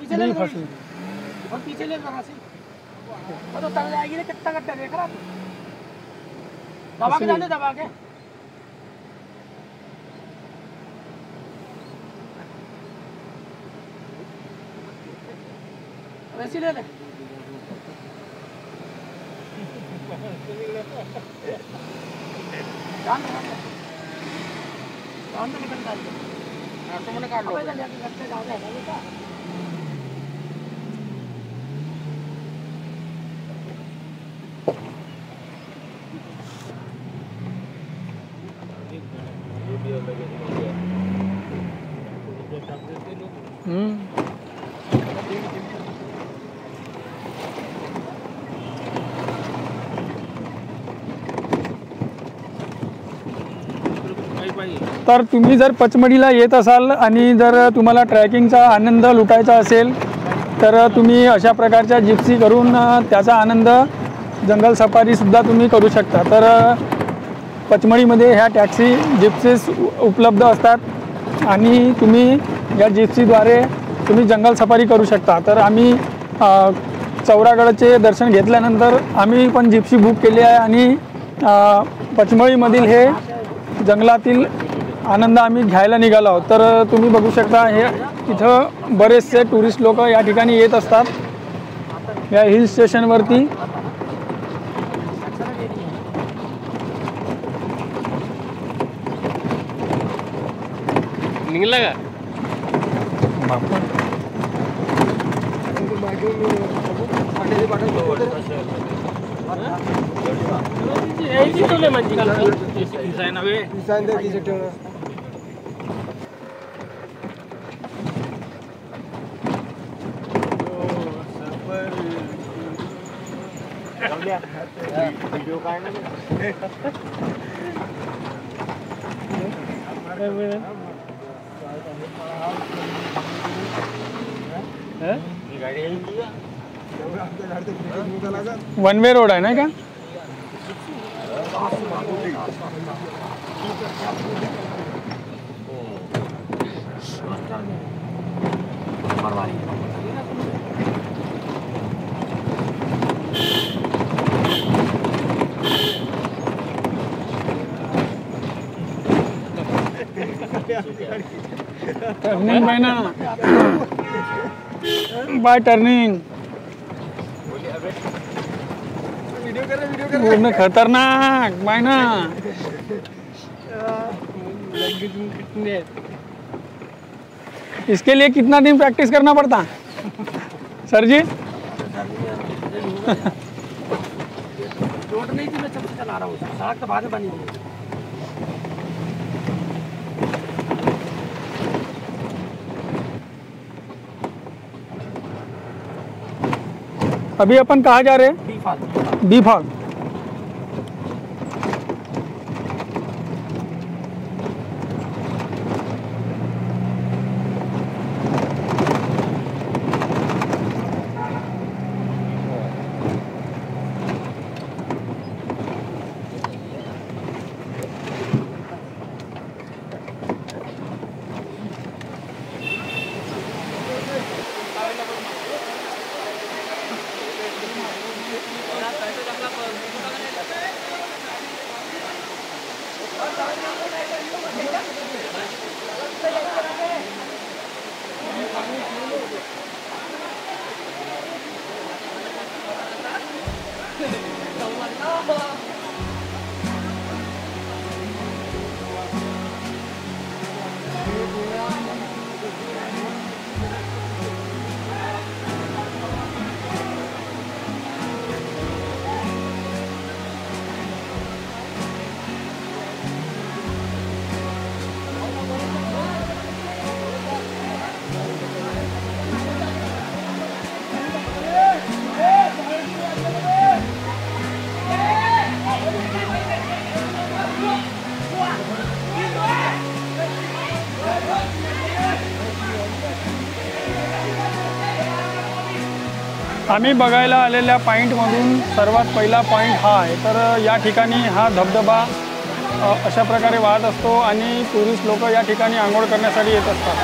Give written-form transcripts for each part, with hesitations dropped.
पीछे ले फंसी और पीछे ले जरा से तो तल जाएगी ना कितना गड्ढा देख रहा तू दबा के जाने दबा के वैसे ले ले जान तो निकल डाल दे तो मैंने काट लो अबे ले गड्ढे ज्यादा है ना बेटा तर तुम्ही जर पचमढीला येत असाल आणि जर तुम्हाला ट्रॅकिंगचा आनंद लुटायचा असेल तर तुम्ही अशा प्रकारच्या जिप्सी करून त्याचा आनंद जंगल सफारीसुद्धा तुम्ही करू शकता। तर पचमढीमध्ये ह्या टॅक्सी जिप्सीज उपलब्ध असतात आणि तुम्ही या जिप्सीद्वारे तुम्ही जंगल सफारी करू शकता। तर आम्ही चौरागडचे दर्शन घेतल्यानंतर आम्ही पण जिप्सी बुक केली आहे आणि पचमढीमधील हे जंगलातील आनंद आम्ही घ्यायला निघालो आहोत। तर तुम्ही बघू शकता हे इथं बरेचसे टुरिस्ट लोक या ठिकाणी येत असतात या हिल स्टेशनवरती। निघला का वन वे रोड आहे ना का टर्निंग बाय ना बाय टर्निंग पूर्ण खतरनाक बाय ना। इसके लिए कितना दिन प्रैक्टिस करना पड़ता सर जी? रोड नहीं थी मैं सबसे चला रहा हूँ सड़क तो बाद में बनी हुई है। अभी अपन कहाँ जा रहे हैं? बी फाग। आम्ही बघायला आलेल्या पॉईंटमधून सर्वात पहिला पॉईंट हा आहे। तर या ठिकाणी हा धबधबा अशा प्रकारे वाहत असतो आणि टुरिस्ट लोक या ठिकाणी आंघोळ करण्यासाठी येत असतात।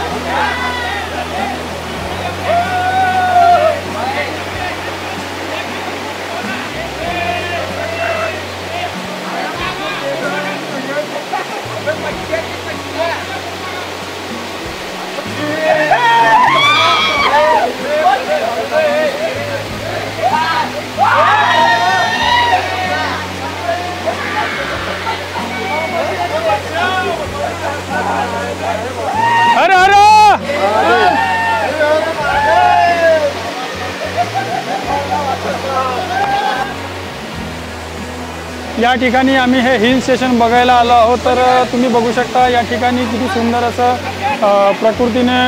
या ठिकाणी आम्ही हे हिल स्टेशन बघायला आलो आहोत। तर तुम्ही बघू शकता या ठिकाणी किती सुंदर असं प्रकृतीने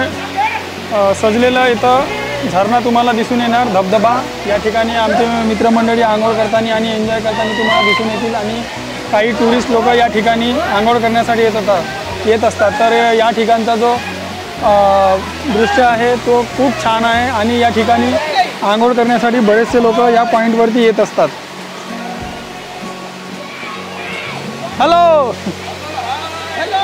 सजलेलं इथं झरणा तुम्हाला दिसून येणार, धबधबा। या ठिकाणी आमचे मित्रमंडळी आंघोळ करताना आणि एन्जॉय करताना तुम्हाला दिसून येतील आणि काही टुरिस्ट लोक या ठिकाणी आंघोळ करण्यासाठी येत असतात। तर या ठिकाणचा जो दृश्य आहे तो खूप छान आहे आणि या ठिकाणी आंघोळ करण्यासाठी बरेचसे लोक या पॉईंटवरती येत असतात। Hello hello